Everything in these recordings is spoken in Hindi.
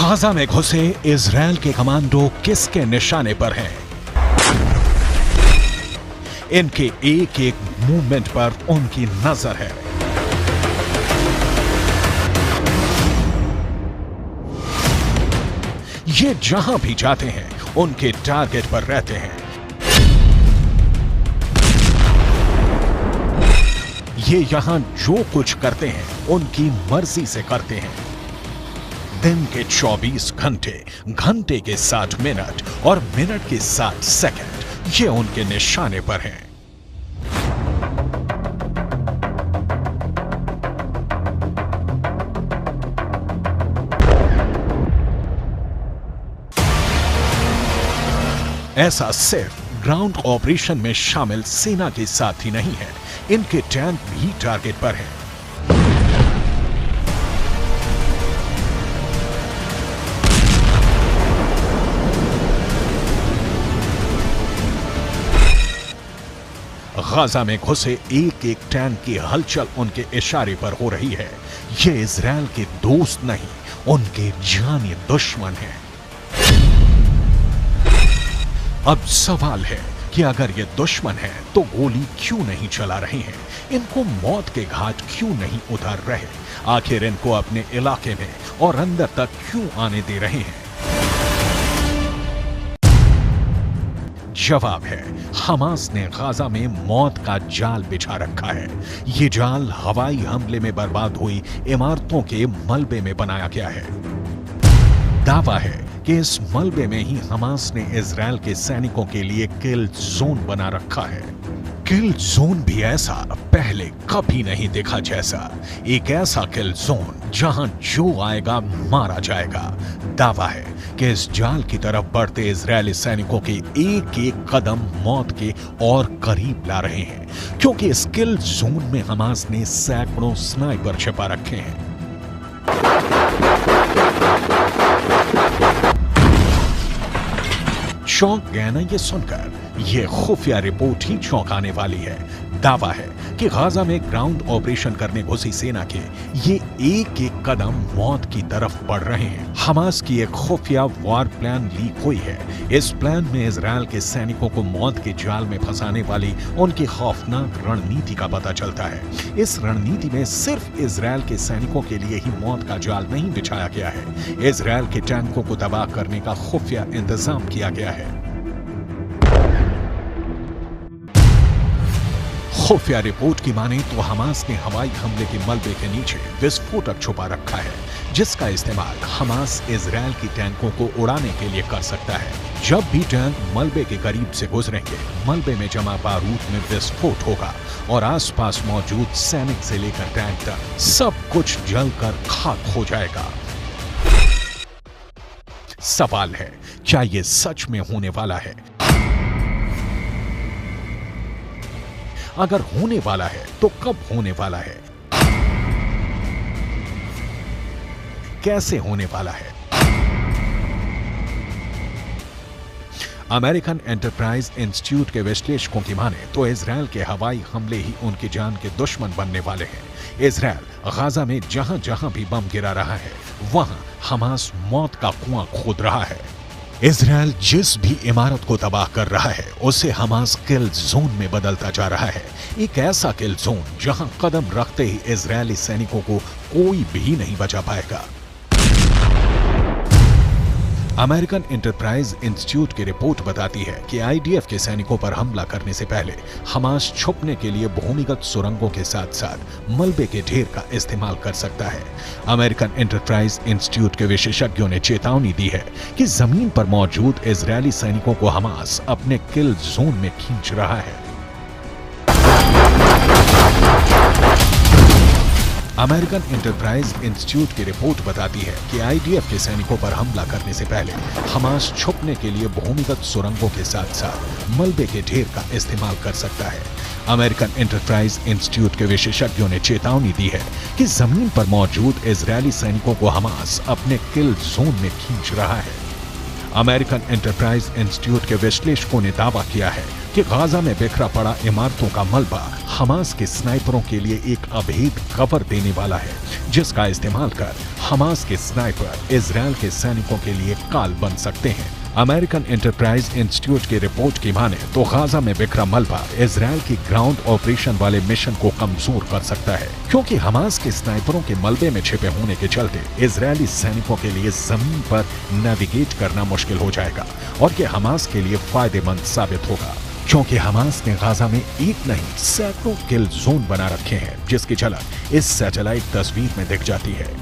गाजा में घुसे इजरायल के कमांडो किसके निशाने पर हैं? इनके एक एक मूवमेंट पर उनकी नजर है। ये जहां भी जाते हैं उनके टारगेट पर रहते हैं। ये यहां जो कुछ करते हैं उनकी मर्जी से करते हैं। दिन के 24 घंटे, घंटे के 60 मिनट और मिनट के 60 सेकंड ये उनके निशाने पर हैं। ऐसा सिर्फ ग्राउंड ऑपरेशन में शामिल सेना के साथ ही नहीं है, इनके टैंक भी टारगेट पर हैं। गाजा में घुसे एक एक टैंक की हलचल उनके इशारे पर हो रही है। ये इजरायल के दोस्त नहीं, उनके जानी दुश्मन हैं। अब सवाल है कि अगर ये दुश्मन है तो गोली क्यों नहीं चला रहे हैं? इनको मौत के घाट क्यों नहीं उतार रहे? आखिर इनको अपने इलाके में और अंदर तक क्यों आने दे रहे हैं? जवाब है, हमास ने गाजा में मौत का जाल बिछा रखा है। ये जाल हवाई हमले में बर्बाद हुई इमारतों के मलबे में बनाया गया है। दावा है कि इस मलबे में ही हमास ने इजरायल के सैनिकों के लिए किल जोन बना रखा है। किल जोन भी ऐसा पहले कभी नहीं देखा जैसा। एक ऐसा किल जोन जहां जो आएगा मारा जाएगा। दावा है कि इस जाल की तरफ बढ़ते इजरायली सैनिकों के एक एक कदम मौत के और करीब ला रहे हैं, क्योंकि इस किल जोन में हमास ने सैकड़ों स्नाइपर छिपा रखे हैं। चौंक गए ना ये सुनकर? ये खुफिया रिपोर्ट ही चौंकाने वाली है। दावा है कि गाजा में ग्राउंड ऑपरेशन करने घुसी सेना के ये एक एक कदम मौत की तरफ बढ़ रहे हैं। हमास की एक खुफिया वॉर प्लान लीक हुई है। इस प्लान में इजरायल के सैनिकों को मौत के जाल में फंसाने वाली उनकी खौफनाक रणनीति का पता चलता है। इस रणनीति में सिर्फ इजरायल के सैनिकों के लिए ही मौत का जाल नहीं बिछाया गया है, इजरायल के टैंकों को तबाह करने का खुफिया इंतजाम किया गया है। खुफिया रिपोर्ट की माने तो हमास ने हवाई हमले के मलबे के नीचे विस्फोटक छुपा रखा है, जिसका इस्तेमाल हमास इजरायल की टैंकों को उड़ाने के लिए कर सकता है। जब भी टैंक मलबे के करीब से गुजरेंगे, मलबे में जमा बारूद में विस्फोट होगा और आसपास मौजूद सैनिक से लेकर टैंक तक सब कुछ जलकर खाक हो जाएगा। सवाल है, क्या यह सच में होने वाला है? अगर होने वाला है तो कब होने वाला है? कैसे होने वाला है? अमेरिकन एंटरप्राइज इंस्टीट्यूट के विश्लेषकों की माने तो इजरायल के हवाई हमले ही उनकी जान के दुश्मन बनने वाले हैं। इजरायल गाजा में जहां जहां भी बम गिरा रहा है, वहां हमास मौत का कुआं खोद रहा है। इजरायल जिस भी इमारत को तबाह कर रहा है, उसे हमास किल जोन में बदलता जा रहा है। एक ऐसा किल जोन जहां कदम रखते ही इजरायली सैनिकों को कोई भी नहीं बचा पाएगा। अमेरिकन एंटरप्राइज इंस्टीट्यूट की रिपोर्ट बताती है कि आईडीएफ के सैनिकों पर हमला करने से पहले हमास छुपने के लिए भूमिगत सुरंगों के साथ साथ मलबे के ढेर का इस्तेमाल कर सकता है। अमेरिकन एंटरप्राइज इंस्टीट्यूट के विशेषज्ञों ने चेतावनी दी है कि जमीन पर मौजूद इजरायली सैनिकों को हमास अपने किल जोन में खींच रहा है। अमेरिकन एंटरप्राइज इंस्टीट्यूट की रिपोर्ट बताती है कि आईडीएफ के सैनिकों पर हमला करने से पहले हमास छुपने के लिए भूमिगत सुरंगों के साथ साथ मलबे के ढेर का इस्तेमाल कर सकता है। अमेरिकन एंटरप्राइज इंस्टीट्यूट के विशेषज्ञों ने चेतावनी दी है कि जमीन पर मौजूद इजरायली सैनिकों को हमास अपने किल जोन में खींच रहा है। अमेरिकन एंटरप्राइज इंस्टीट्यूट के विश्लेषकों ने दावा किया है कि गाजा में बिखरा पड़ा इमारतों का मलबा हमास के स्नाइपरों के लिए एक अभेद कवर देने वाला है। जिसका इस्तेमाल कर हमास के स्नाइपर इजरायल के सैनिकों के लिए काल बन सकते हैं। अमेरिकन एंटरप्राइज इंस्टीट्यूट की रिपोर्ट की माने तो गाजा में बिखरा मलबा इजरायल की ग्राउंड ऑपरेशन वाले मिशन को कमजोर कर सकता है, क्योंकि हमास के स्नाइपरों के मलबे में छिपे होने के चलते इजरायली सैनिकों के लिए जमीन पर नेविगेट करना मुश्किल हो जाएगा और ये हमास के लिए फायदेमंद साबित होगा, क्योंकि हमास ने गाजा में एक नहीं सैकड़ों किल जोन बना रखे हैं, जिसकी झलक इस सैटेलाइट तस्वीर में दिख जाती है।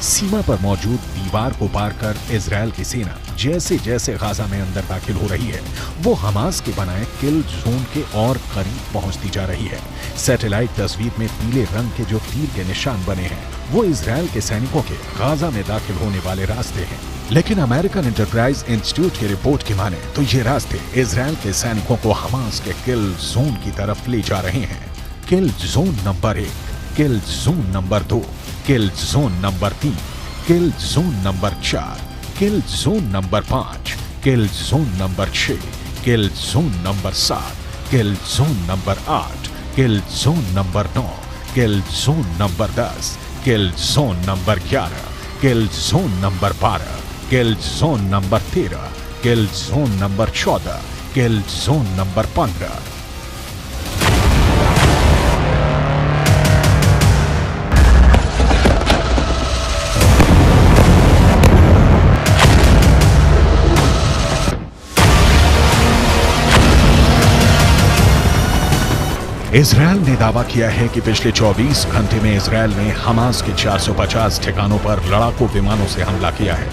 सीमा पर मौजूद दीवार को पार कर इजरायल की सेना जैसे जैसे गाजा में अंदर दाखिल हो रही है, वो हमास के बनाए किल जोन के और करीब पहुंचती जा रही है। सैटेलाइट तस्वीर में पीले रंग के जो तीर के निशान बने हैं, वो इजरायल के सैनिकों के गाजा में दाखिल होने वाले रास्ते हैं। लेकिन अमेरिकन एंटरप्राइज इंस्टीट्यूट की रिपोर्ट की माने तो ये रास्ते इजरायल के सैनिकों को हमास के किल जोन की तरफ ले जा रहे हैं। किल जोन नंबर 1, किल जोन नंबर 2, किल जोन नंबर 3, किल जोन नंबर 4, किल जोन नंबर 5, किल जोन नंबर 6, किल जोन नंबर 7, किल जोन नंबर 8, किल जोन नंबर 9, किल जोन नंबर 10, किल जोन नंबर 11, किल जोन नंबर 12, किल जोन नंबर 13, किल जोन नंबर 14, किल जोन नंबर 15। इजरायल ने दावा किया है कि पिछले 24 घंटे में इजरायल ने हमास के 450 ठिकानों पर लड़ाकू विमानों से हमला किया है।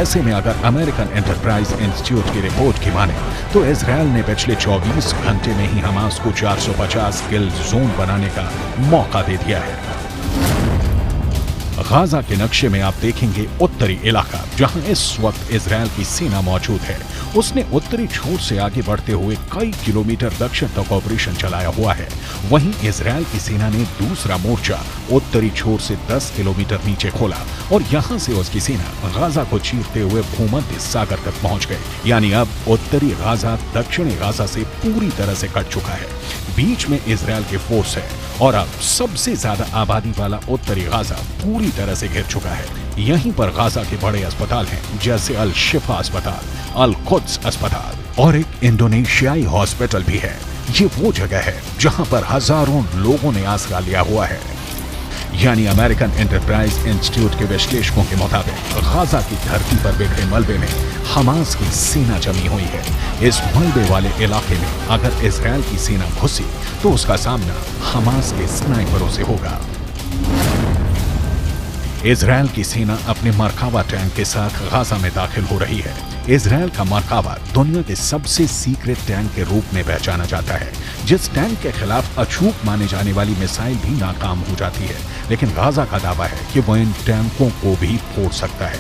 ऐसे में अगर अमेरिकन एंटरप्राइज इंस्टीट्यूट की रिपोर्ट की माने तो इजरायल ने पिछले 24 घंटे में ही हमास को 450 किल जोन बनाने का मौका दे दिया है। गाजा के नक्शे में आप देखेंगे उत्तरी इलाका जहां इस वक्त इजरायल की सेना मौजूद है, उसने उत्तरी छोर से आगे बढ़ते हुए कई किलोमीटर दक्षिण तक ऑपरेशन चलाया हुआ है। वहीं इजरायल की सेना ने दूसरा मोर्चा उत्तरी छोर से 10 किलोमीटर नीचे खोला और यहां से उसकी सेना गाजा को चीरते हुए भूमध्य सागर तक पहुंच गए। यानी अब उत्तरी गाजा दक्षिणी गाजा से पूरी तरह से कट चुका है। बीच में इजरायल के फोर्स है और अब सबसे ज्यादा आबादी वाला उत्तरी गाजा पूरी तरह से घिर चुका है। यहीं पर गाजा के बड़े अस्पताल हैं, जैसे अल शिफा अस्पताल, अल कुद्स अस्पताल और एक इंडोनेशियाई हॉस्पिटल भी है। ये वो जगह है जहां पर हजारों लोगों ने आसरा लिया हुआ है। यानी अमेरिकन एंटरप्राइज इंस्टीट्यूट के विश्लेषकों के मुताबिक गाजा की धरती पर बिखरे मलबे में हमास की सेना जमी हुई है। इस मलबे वाले इलाके में अगर इजरायल की सेना घुसी तो उसका सामना हमास के स्नाइपरों से होगा। इजरायल की सेना अपने मरकावा टैंक के साथ गाजा में दाखिल हो रही है। इजरायल का मरकावा दुनिया के सबसे सीक्रेट टैंक के रूप में पहचाना जाता है, जिस टैंक के खिलाफ अचूक माने जाने वाली मिसाइल भी नाकाम हो जाती है। लेकिन गाजा का दावा है कि वो इन टैंकों को भी फोड़ सकता है।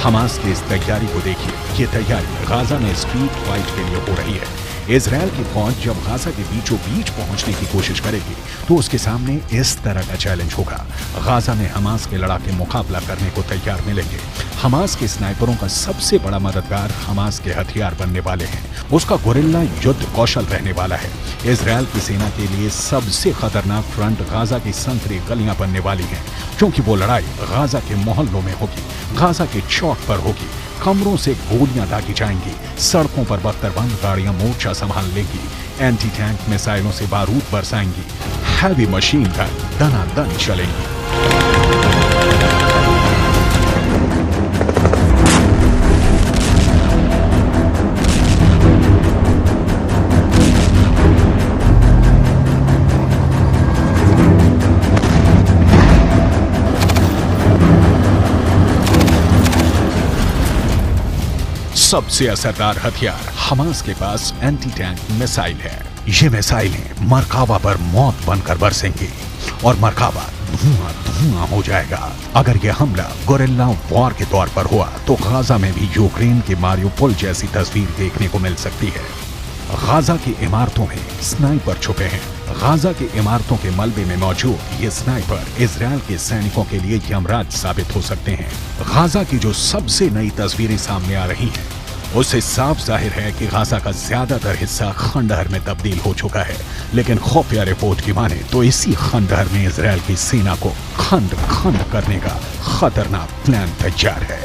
हमास की इस तैयारी को देखिए, ये तैयारी गाजा में स्ट्रीट फाइट के लिए हो रही है। इजरायल की फौज जब गाजा के बीचों बीच पहुंचने की कोशिश करेगी तो उसके सामने इस तरह का चैलेंज होगा। गाजा में हमास के लड़ाके मुकाबला करने को तैयार मिलेंगे। हमास के स्नाइपरों का सबसे बड़ा मददगार हमास के हथियार बनने वाले हैं। उसका गोरिल्ला युद्ध कौशल रहने वाला है। इजरायल की सेना के लिए सबसे खतरनाक फ्रंट गाजा की संकरी गलियां बनने वाली हैं, क्योंकि वो लड़ाई गाजा के मोहल्लों में होगी, गाजा के चौक पर होगी। कमरों से गोलियां दागी जाएंगी, सड़कों पर बख्तरबंद गाड़ियां मोर्चा संभाल लेंगी, एंटी टैंक मिसाइलों से बारूद बरसाएंगी, हैवी मशीन गन दनादन चलेंगी। सबसे असरदार हथियार हमास के पास एंटी टैंक मिसाइल है। ये मिसाइलें मरकावा पर मौत बनकर बरसेंगी और मरकावा धुआं धुआं हो जाएगा। अगर यह हमला गोरिल्ला वॉर के तौर पर हुआ तो गाजा में भी यूक्रेन के मारियोपोल जैसी तस्वीर देखने को मिल सकती है। गाजा की इमारतों में स्नाइपर छुपे हैं। गाजा की इमारतों के मलबे में मौजूद ये स्नाइपर इजरायल के सैनिकों के लिए यमराज साबित हो सकते हैं। गाजा की जो सबसे नई तस्वीरें सामने आ रही हैं उससे साफ जाहिर है कि गाजा का ज्यादातर हिस्सा खंडहर में तब्दील हो चुका है, लेकिन खुफिया रिपोर्ट की माने तो इसी खंडहर में इजराइल की सेना को खंड खंड करने का खतरनाक प्लान तैयार है।